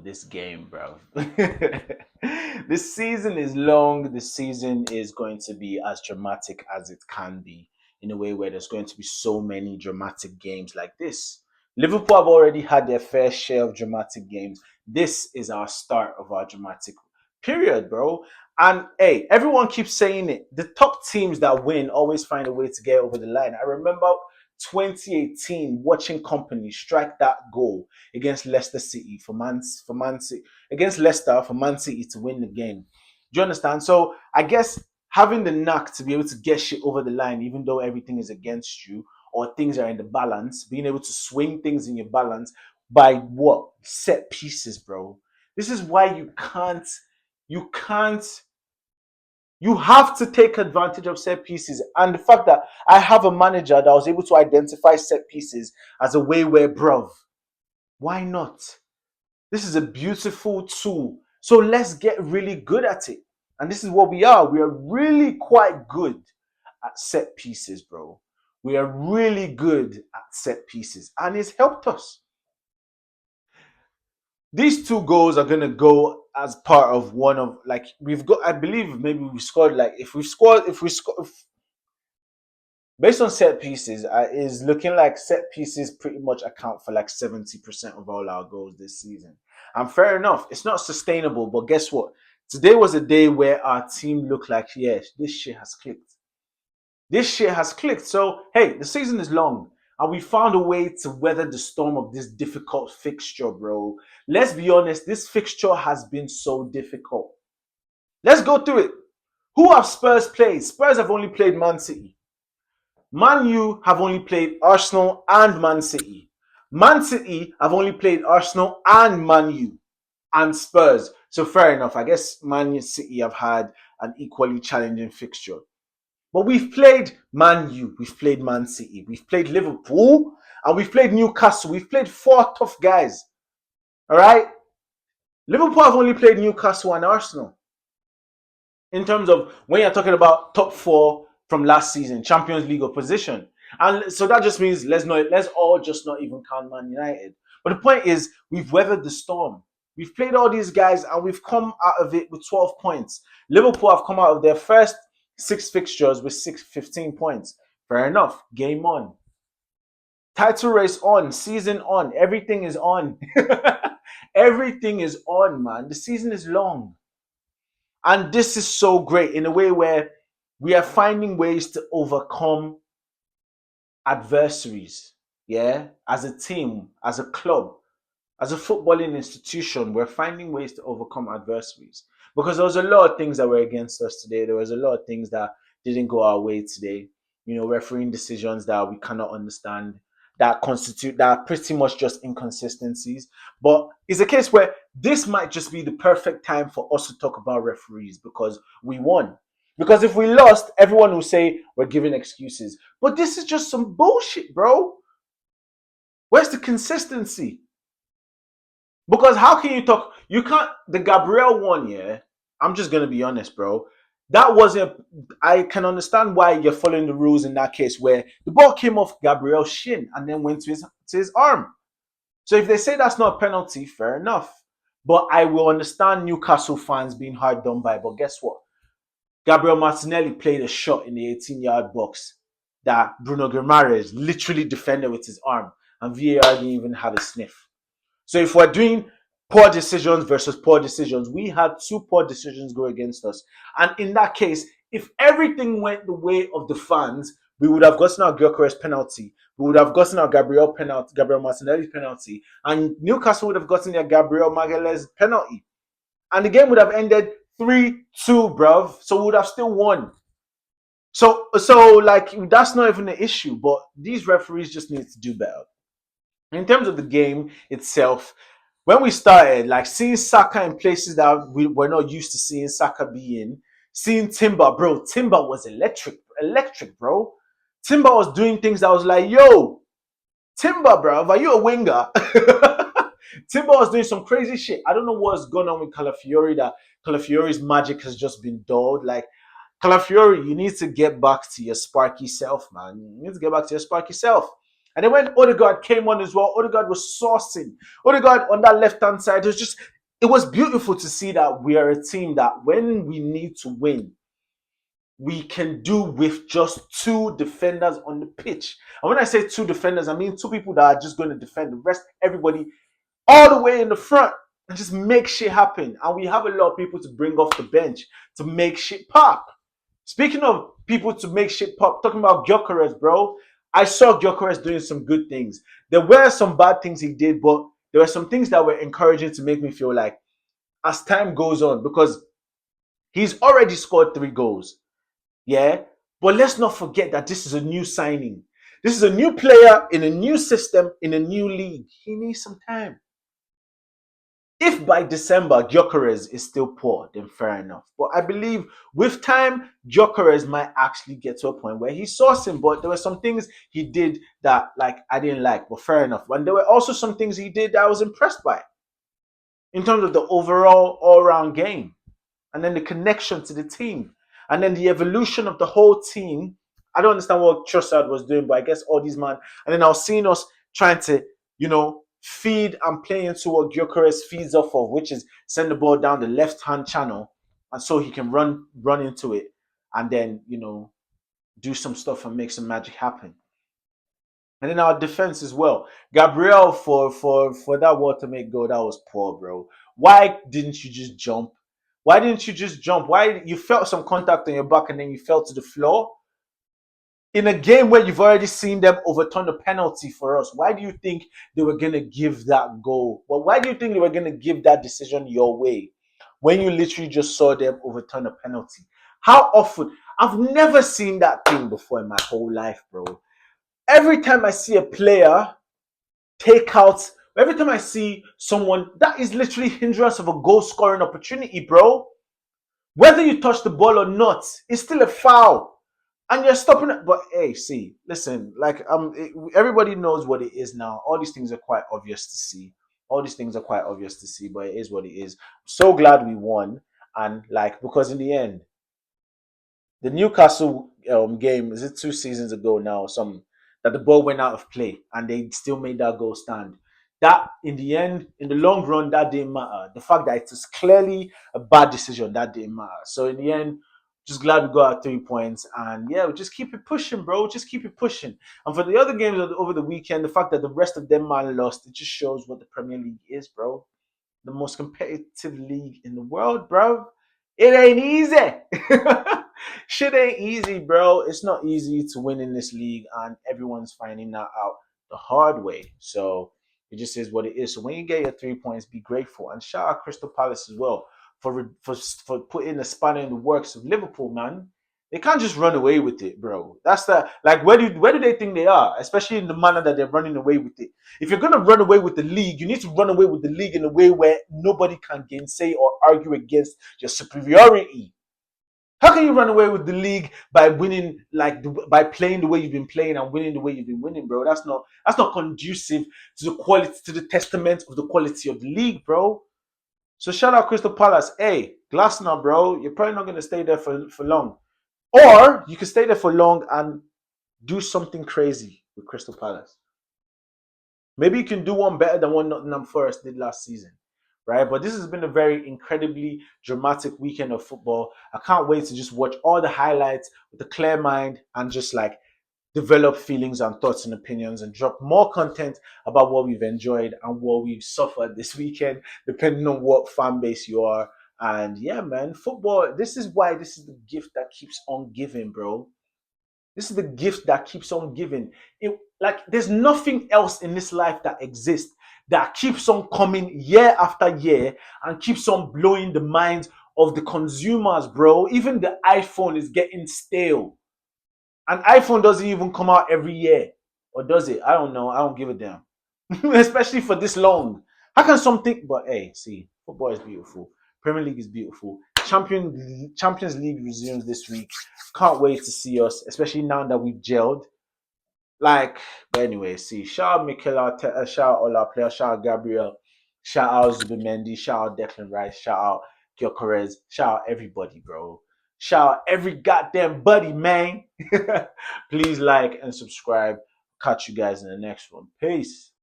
this game, bro. This season is long. This season is going to be as dramatic as it can be in a way where there's going to be so many dramatic games like this. Liverpool have already had their fair share of dramatic games. This is our start of our dramatic period, bro. And hey, everyone keeps saying it. The top teams that win always find a way to get over the line. I remember 2018 watching Company strike that goal against Leicester City for Man City against Leicester for Man City to win the game. Do you understand? So I guess having the knack to be able to get shit over the line, even though everything is against you or things are in the balance, being able to swing things in your balance by what set pieces, bro. This is why you can't you have to take advantage of set pieces. And the fact that I have a manager that was able to identify set pieces as a way where, bruv, why not? This is a beautiful tool. So let's get really good at it. And this is what we are. We are really quite good at set pieces, bro. We are really good at set pieces. And it's helped us. These two goals are gonna go as part of one of like we've got. I believe maybe we scored like if we score based on set pieces, is looking like set pieces pretty much account for like 70% of all our goals this season. And fair enough, it's not sustainable. But guess what? Today was a day where our team looked like yes, this shit has clicked. This shit has clicked. So hey, the season is long. And we found a way to weather the storm of this difficult fixture, bro. Let's be honest, this fixture has been so difficult. Let's go through it. Who have Spurs played? Spurs have only played Man City. Man U have only played Arsenal and Man City. Man City have only played Arsenal and Man U and Spurs. So fair enough. I guess Man City have had an equally challenging fixture. But we've played Man U, we've played Man City, we've played Liverpool, and we've played Newcastle. We've played four tough guys. All right? Liverpool have only played Newcastle and Arsenal. In terms of when you're talking about top four from last season, Champions League opposition. And so that just means let's all just not even count Man United. But the point is, we've weathered the storm. We've played all these guys and we've come out of it with 12 points. Liverpool have come out of their first six fixtures with 15 points. Fair enough. Game on. Title race on. Season on. Everything is on. Everything is on, man. The season is long. And this is so great in a way where we are finding ways to overcome adversaries. Yeah. As a team, as a club, as a footballing institution, we're finding ways to overcome adversaries. Because there was a lot of things that were against us today. There was a lot of things that didn't go our way today. You know, refereeing decisions that we cannot understand, that pretty much just inconsistencies. But it's a case where this might just be the perfect time for us to talk about referees because we won. Because if we lost, everyone will say we're giving excuses. But this is just some bullshit, bro. Where's the consistency? Because how can you talk? You can't. The Gabriel one, yeah. I'm just gonna be honest, bro. That wasn't. I can understand why you're following the rules in that case, where the ball came off Gabriel's shin and then went to his arm. So if they say that's not a penalty, fair enough. But I will understand Newcastle fans being hard done by. But guess what? Gabriel Martinelli played a shot in the 18-yard box that Bruno Guimaraes literally defended with his arm, and VAR didn't even have a sniff. So if we're doing poor decisions versus poor decisions, we had two poor decisions go against us. And in that case, if everything went the way of the fans, we would have gotten our Gyökeres penalty. We would have gotten our Gabriel Martinelli penalty. And Newcastle would have gotten their Gabriel Magalhaes penalty. And the game would have ended 3-2, bruv. So we would have still won. So like, that's not even an issue. But these referees just need to do better. In terms of the game itself, when we started, like seeing Saka in places that we were not used to seeing Saka be in, seeing Timber, bro, Timber was electric, bro. Timber was doing things that was like, yo, Timber, bro, are you a winger? Timber was doing some crazy shit. I don't know what's going on with Calafiori, that Calafiori's magic has just been dulled. Like, Calafiori, you need to get back to your sparky self, man. You need to get back to your sparky self. And then when Odegaard came on as well, Odegaard was saucing. Odegaard on that left-hand side was just it was beautiful to see that we are a team that when we need to win, we can do with just two defenders on the pitch. And when I say two defenders, I mean two people that are just going to defend. The rest, everybody, all the way in the front and just make shit happen. And we have a lot of people to bring off the bench to make shit pop. Speaking of people to make shit pop, talking about Gyökeres, bro. I saw Gyökeres doing some good things. There were some bad things he did, but there were some things that were encouraging to make me feel like as time goes on, because he's already scored 3 goals. Yeah. But let's not forget that this is a new signing. This is a new player in a new system, in a new league. He needs some time. If by December Gyökeres is still poor, then fair enough. But I believe with time, Gyökeres might actually get to a point where he's sourcing. But there were some things he did that like I didn't like, but fair enough. And there were also some things he did that I was impressed by in terms of the overall all-round game. And then the connection to the team. And then the evolution of the whole team. I don't understand what Trossard was doing, but I guess all these man. And then I was seeing us trying to, feed and play into what Gyökeres feeds off of, which is send the ball down the left-hand channel, and so he can run into it, and then do some stuff and make some magic happen. And then our defense as well. Gabriel for that watermate goal, that was poor, bro. Why didn't you just jump? Why didn't you just jump? Why you felt some contact on your back and then you fell to the floor? In a game where you've already seen them overturn the penalty for us, why do you think they were going to give that goal? Well, why do you think they were going to give that decision your way when you literally just saw them overturn a penalty? How often? I've never seen that thing before in my whole life, bro. Every time I see a player take out, every time I see someone, that is literally hindrance of a goal scoring opportunity, bro. Whether you touch the ball or not, it's still a foul. And you're stopping it. But hey, see, listen, like everybody knows what it is now. All these things are quite obvious to see. All these things are quite obvious to see, but it is what it is. I'm so glad we won. And like, because in the end, the Newcastle game, is it 2 seasons ago now? Some that the ball went out of play and they still made that goal stand. That in the end, in the long run, that didn't matter. The fact that it was clearly a bad decision, that didn't matter. So in the end, just glad we got our 3 points, and yeah, we just keep it pushing, bro. Just keep it pushing. And for the other games over the weekend, the fact that the rest of them man lost, it just shows what the Premier League is, bro. The most competitive league in the world, bro. It ain't easy. Shit ain't easy, bro. It's not easy to win in this league, and everyone's finding that out the hard way. So it just is what it is. So when you get your 3 points, be grateful. And shout out Crystal Palace as well for putting a spanner in the works of Liverpool, man. They can't just run away with it, bro. That's the like where do they think they are? Especially in the manner that they're running away with it. If you're gonna run away with the league, you need to run away with the league in a way where nobody can gainsay or argue against your superiority. How can you run away with the league by winning, like by playing the way you've been playing and winning the way you've been winning, bro? That's not conducive to the quality, to the testament of the quality of the league, bro. So shout out Crystal Palace. Hey, Glasner, bro, you're probably not gonna stay there for long. Or you can stay there for long and do something crazy with Crystal Palace. Maybe you can do one better than what Nottingham Forest did last season, right? But this has been a very incredibly dramatic weekend of football. I can't wait to just watch all the highlights with a clear mind and just like develop feelings and thoughts and opinions and drop more content about what we've enjoyed and what we've suffered this weekend, depending on what fan base you are. And yeah, man, football, this is why this is the gift that keeps on giving, bro. This is the gift that keeps on giving. Like, there's nothing else in this life that exists that keeps on coming year after year and keeps on blowing the minds of the consumers, bro. Even the iPhone is getting stale. An iPhone doesn't even come out every year. Or does it? I don't know. I don't give a damn. Especially for this long. How can something... But hey, see, football is beautiful. Premier League is beautiful. Champions League resumes this week. Can't wait to see us, especially now that we've gelled. Like, but anyway, see, shout out Mikel Arteta, shout out all our players, shout out Gabriel, shout out Zubimendi, shout out Declan Rice, shout out Gyökeres, shout out everybody, bro. Shout out every goddamn buddy, man. Please like and subscribe. Catch you guys in the next one. Peace.